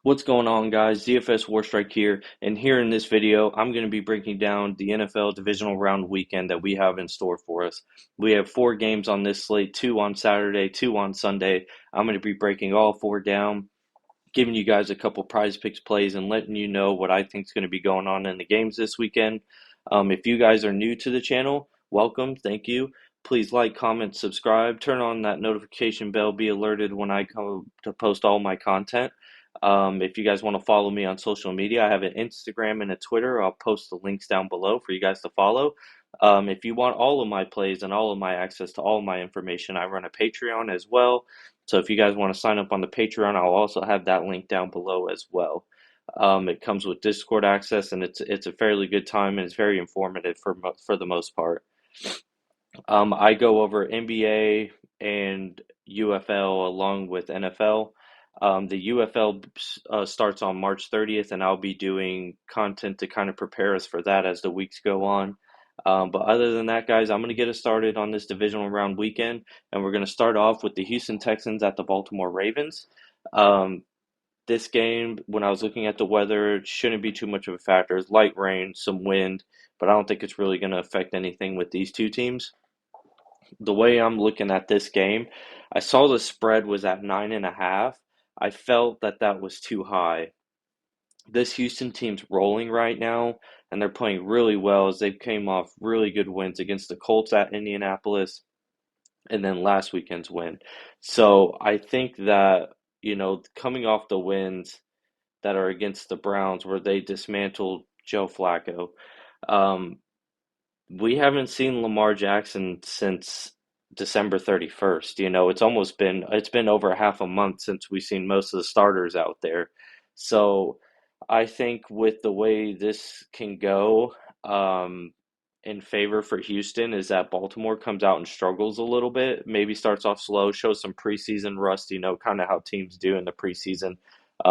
What's going on, guys? DFSWarstrike here, and here in this video, I'm going to be breaking down the NFL divisional round weekend that we have in store for us. We have four games on this slate, two on Saturday, two on Sunday. I'm going to be breaking all four down, giving you guys a couple prize picks plays, and letting you know what I think is going to be going on in the games this weekend. If you guys are new to the channel, welcome, thank you. Please like, comment, subscribe, turn on that notification bell, be alerted when I come to post all my content. If you guys want to follow me on social media, I have an Instagram and a Twitter. I'll post the links down below for you guys to follow. If you want all of my plays and all of my access to all of my information, I run a Patreon as well. So if you guys want to sign up on the Patreon, I'll also have that link down below as well. It comes with Discord access, and it's a fairly good time, and it's very informative for the most part. I go over NBA and UFL along with NFL. The UFL starts on March 30th, and I'll be doing content to kind of prepare us for that as the weeks go on. But other than that, guys, I'm going to get us started on this divisional round weekend, and we're going to start off with the Houston Texans at the Baltimore Ravens. Um, this game, when I was looking at the weather, it shouldn't be too much of a factor. It's light rain, some wind, but I don't think it's really going to affect anything with these two teams. The way I'm looking at this game, I saw the spread was at 9.5. I felt that that was too high. This Houston team's rolling right now, and they're playing really well as they came off really good wins against the Colts at Indianapolis and then last weekend's win. So I think that, coming off the wins that are against the Browns where they dismantled Joe Flacco, um, we haven't seen Lamar Jackson since December 31st. It's been over half a month since we've seen most of the starters out there. So I think with the way this can go, in favor for Houston is that Baltimore comes out and struggles a little bit, maybe starts off slow, shows some preseason rust, kind of how teams do in the preseason.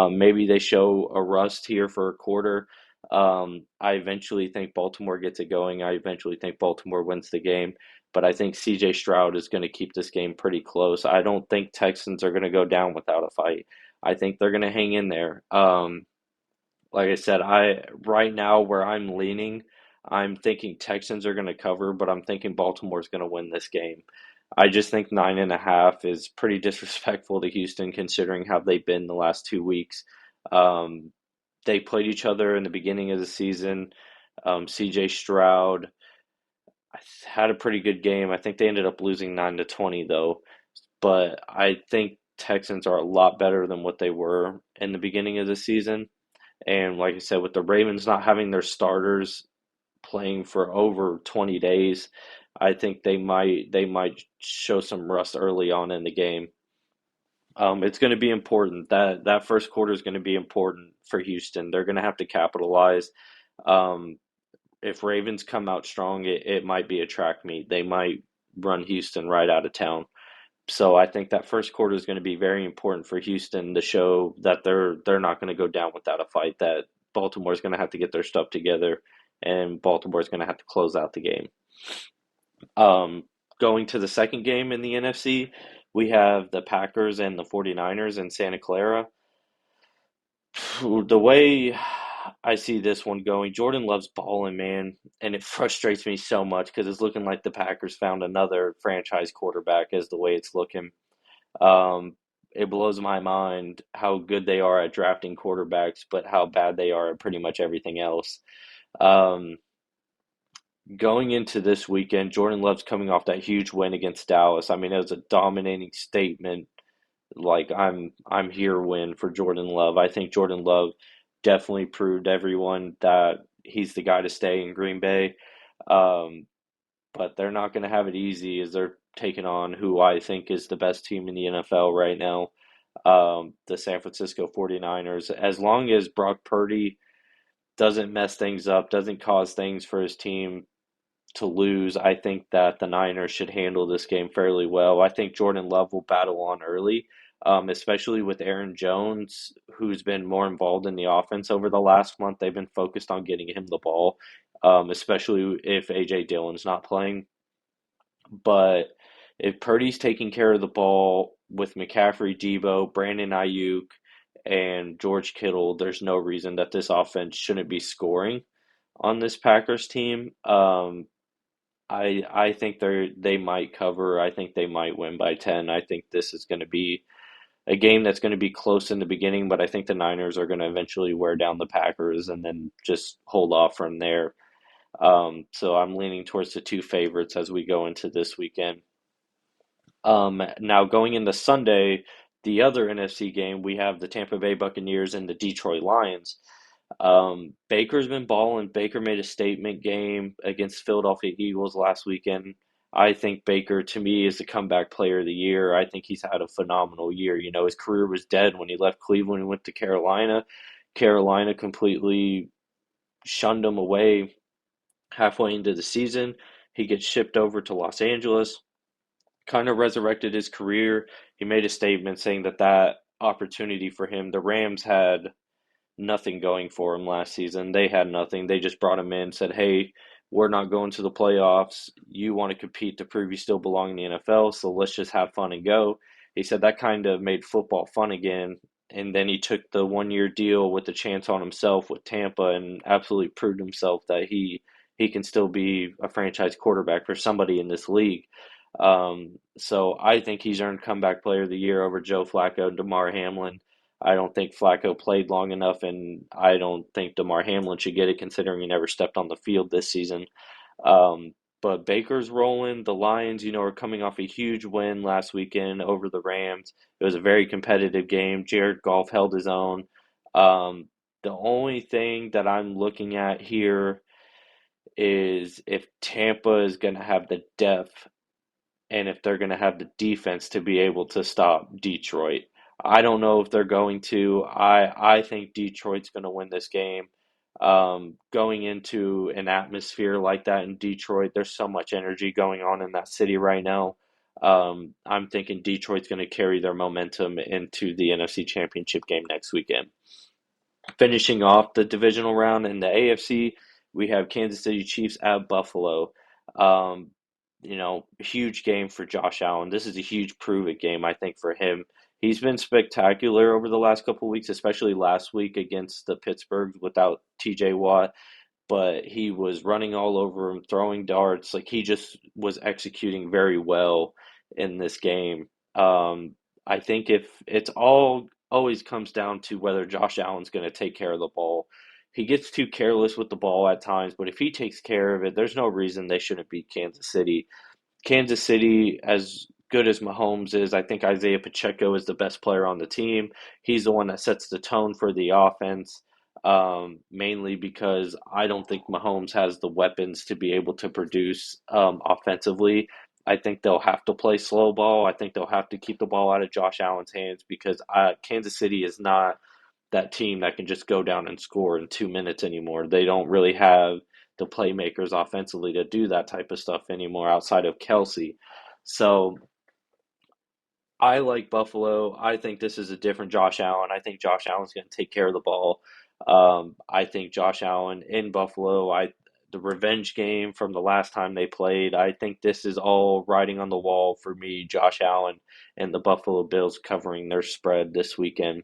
Maybe they show a rust here for a quarter. I eventually think Baltimore gets it going. I eventually think Baltimore wins the game, but I think CJ Stroud is going to keep this game pretty close. I don't think Texans are going to go down without a fight. I think they're going to hang in there. Like I said, I right now where I'm leaning, I'm thinking Texans are going to cover, but I'm thinking Baltimore's going to win this game. I just think 9.5 is pretty disrespectful to Houston considering how they've been the last 2 weeks. Um, they played each other in the beginning of the season. CJ Stroud had a pretty good game. I think they ended up losing 9-20 though, but I think Texans are a lot better than what they were in the beginning of the season. And like I said, with the Ravens not having their starters playing for over 20 days, I think they might show some rust early on in the game. It's going to be important. That first quarter is going to be important for Houston. They're going to have to capitalize. Um, if Ravens come out strong, it might be a track meet. They might run Houston right out of town. So I think that first quarter is going to be very important for Houston to show that they're not going to go down without a fight. That Baltimore is going to have to get their stuff together, and Baltimore is going to have to close out the game. Um, Going to the second game in the NFC, we have the Packers and the 49ers in Santa Clara. The way I see this one going, Jordan Love's balling, man, and it frustrates me so much because it's looking like the Packers found another franchise quarterback as the way it's looking. Um, it blows my mind how good they are at drafting quarterbacks, but how bad they are at pretty much everything else. Um, Going into this weekend, Jordan Love's coming off that huge win against Dallas. I mean, it was a dominating statement. Like I'm here win for Jordan Love. I think Jordan Love definitely proved everyone that he's the guy to stay in Green Bay. Um, but they're not going to have it easy as they're taking on who I think is the best team in the NFL right now, the San Francisco 49ers. As long as Brock Purdy doesn't mess things up, doesn't cause things for his team to lose, I think that the Niners should handle this game fairly well. I think Jordan Love will battle on early, especially with Aaron Jones, who's been more involved in the offense over the last month. They've been focused on getting him the ball, especially if A.J. Dillon's not playing. But if Purdy's taking care of the ball with McCaffrey, Debo, Brandon Ayuk, and George Kittle, there's no reason that this offense shouldn't be scoring on this Packers team. I think they might cover. I think they might win by 10. I think this is going to be a game that's going to be close in the beginning, but I think the Niners are going to eventually wear down the Packers and then just hold off from there. So I'm leaning towards the two favorites as we go into this weekend. Now going into Sunday, the other NFC game, we have the Tampa Bay Buccaneers and the Detroit Lions. Baker's been balling. Baker made a statement game against Philadelphia Eagles last weekend. I think Baker, to me, is the comeback player of the year. I think he's had a phenomenal year. You know, his career was dead when he left Cleveland and went to Carolina. Carolina completely shunned him away halfway into the season. He gets shipped over to Los Angeles, kind of resurrected his career. He made a statement saying that that opportunity for him, the Rams had nothing going for him last season. They had nothing. They just brought him in, said, "Hey, we're not going to the playoffs. You want to compete to prove you still belong in the NFL, so let's just have fun and go." He said that kind of made football fun again. And then he took the 1 year deal with the chance on himself with Tampa and absolutely proved himself that he can still be a franchise quarterback for somebody in this league. So I think he's earned comeback player of the year over Joe Flacco and DeMar Hamlin. I don't think Flacco played long enough, and I don't think DeMar Hamlin should get it considering he never stepped on the field this season. Um, but Baker's rolling. The Lions, are coming off a huge win last weekend over the Rams. It was a very competitive game. Jared Goff held his own. The only thing that I'm looking at here is if Tampa is going to have the depth and if they're going to have the defense to be able to stop Detroit. I don't know if they're going to. I think Detroit's going to win this game. Going into an atmosphere like that in Detroit, there's so much energy going on in that city right now. I'm thinking Detroit's going to carry their momentum into the NFC Championship game next weekend. Finishing off the divisional round in the AFC, we have Kansas City Chiefs at Buffalo. Um, huge game for Josh Allen. This is a huge prove-it game, I think, for him. He's been spectacular over the last couple of weeks, especially last week against the Pittsburgh without TJ Watt, but he was running all over him, throwing darts. Like he just was executing very well in this game. I think if it's all always comes down to whether Josh Allen's going to take care of the ball. He gets too careless with the ball at times, but if he takes care of it, there's no reason they shouldn't beat Kansas City. Kansas City, as good as Mahomes is, I think Isaiah Pacheco is the best player on the team. He's the one that sets the tone for the offense, mainly because I don't think Mahomes has the weapons to be able to produce offensively. I think they'll have to play slow ball. I think they'll have to keep the ball out of Josh Allen's hands because Kansas City is not that team that can just go down and score in 2 minutes anymore. They don't really have the playmakers offensively to do that type of stuff anymore outside of Kelsey. So I like Buffalo. I think this is a different Josh Allen. I think Josh Allen's going to take care of the ball. I think Josh Allen in Buffalo, the revenge game from the last time they played, I think this is all writing on the wall for me, Josh Allen and the Buffalo Bills covering their spread this weekend.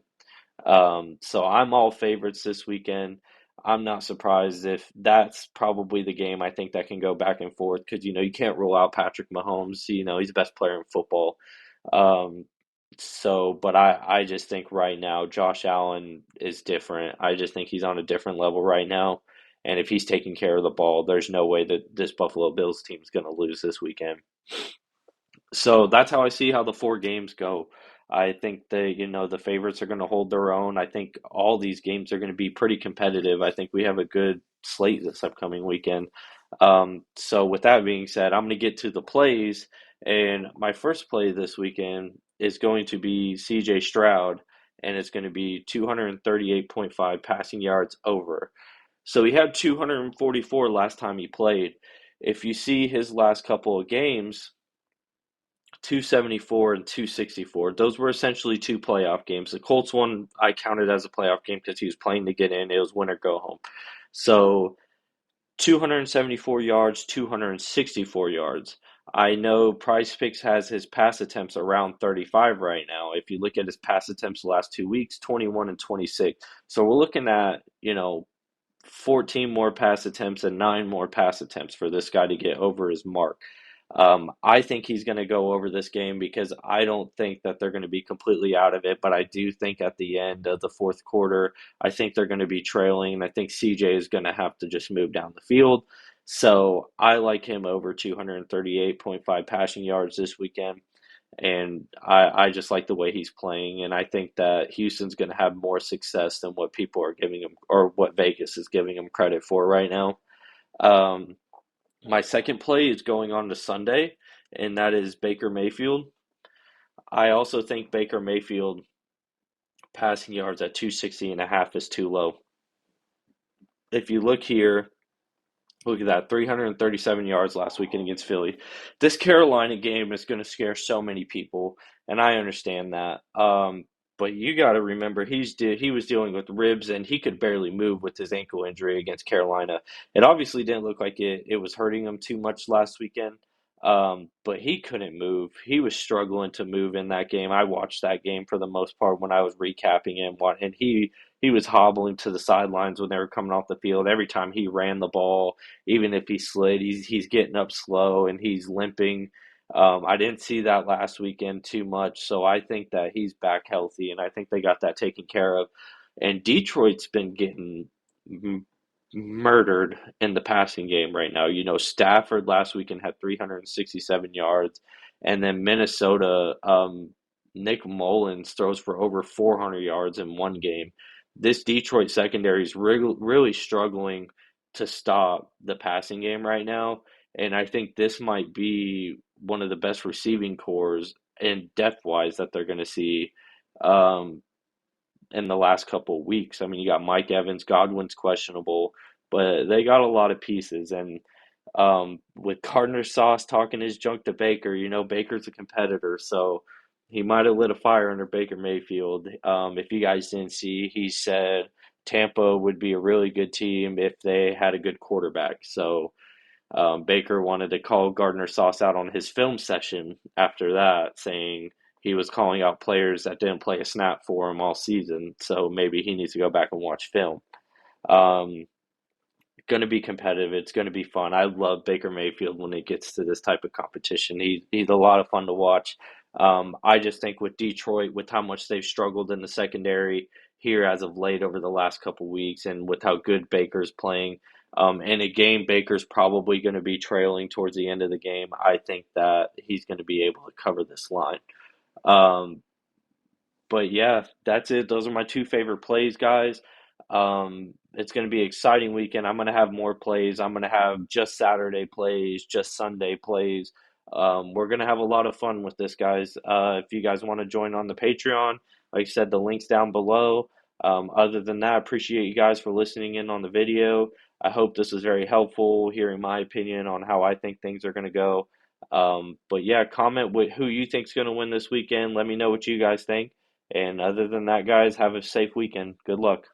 So I'm all favorites this weekend. I'm not surprised if that's probably the game I think that can go back and forth because, you can't rule out Patrick Mahomes. He's the best player in football. Um, but I just think right now Josh Allen is different. I just think he's on a different level right now. And if he's taking care of the ball, there's no way that this Buffalo Bills team is going to lose this weekend. So that's how I see how the four games go. I think the favorites are going to hold their own. I think all these games are going to be pretty competitive. I think we have a good slate this upcoming weekend. So with that being said, I'm going to get to the plays, and my first play this weekend is going to be CJ Stroud, and it's going to be 238.5 passing yards over. So he had 244 last time he played. If you see his last couple of games, 274 and 264. Those were essentially two playoff games. The Colts one I counted as a playoff game because he was playing to get in. It was win or go home. So 274 yards, 264 yards. I know PrizePicks has his pass attempts around 35 right now. If you look at his pass attempts the last 2 weeks, 21 and 26. So we're looking at, 14 more pass attempts and 9 more pass attempts for this guy to get over his mark. I think he's going to go over this game because I don't think that they're going to be completely out of it, but I do think at the end of the fourth quarter, I think they're going to be trailing, and I think CJ is going to have to just move down the field. So I like him over 238.5 passing yards this weekend. And I just like the way he's playing, and I think that Houston's going to have more success than what people are giving him or what Vegas is giving him credit for right now. Um, my second play is going on to Sunday, and that is Baker Mayfield. I also think Baker Mayfield passing yards at 260.5 is too low. If you look here, look at that, 337 yards last weekend against Philly. This Carolina game is going to scare so many people, and I understand that. But you got to remember he was dealing with ribs, and he could barely move with his ankle injury against Carolina. It obviously didn't look like it was hurting him too much last weekend. But he couldn't move. He was struggling to move in that game. I watched that game for the most part when I was recapping it, and he was hobbling to the sidelines when they were coming off the field. Every time he ran the ball, even if he slid, he's getting up slow and he's limping. I didn't see that last weekend too much, so I think that he's back healthy, and I think they got that taken care of. And Detroit's been getting murdered in the passing game right now. Stafford last weekend had 367 yards, and then Minnesota, Nick Mullins throws for over 400 yards in one game. This Detroit secondary is really struggling to stop the passing game right now, and I think this might be one of the best receiving cores in depth wise that they're going to see. Um, in the last couple of weeks. I mean, you got Mike Evans, Godwin's questionable, but they got a lot of pieces. And with Gardner Sauce talking his junk to Baker, Baker's a competitor, so he might have lit a fire under Baker Mayfield. If you guys didn't see, he said Tampa would be a really good team if they had a good quarterback. So Baker wanted to call Gardner Sauce out on his film session after that, saying he was calling out players that didn't play a snap for him all season. So maybe he needs to go back and watch film. Um, going to be competitive. It's going to be fun. I love Baker Mayfield when it gets to this type of competition. He's a lot of fun to watch. I just think with Detroit, with how much they've struggled in the secondary here as of late over the last couple weeks, and with how good Baker's playing, in a game Baker's probably going to be trailing towards the end of the game, I think that he's going to be able to cover this line. Um, but yeah, that's it. Those are my two favorite plays, guys. It's going to be an exciting weekend. I'm going to have more plays. I'm going to have just Saturday plays, just Sunday plays. We're going to have a lot of fun with this, guys. If you guys want to join on the Patreon, like I said, the link's down below. Other than that, I appreciate you guys for listening in on the video. I hope this was very helpful, hearing my opinion on how I think things are going to go. But yeah, comment with who you think's going to win this weekend. Let me know what you guys think. And other than that, guys, have a safe weekend. Good luck.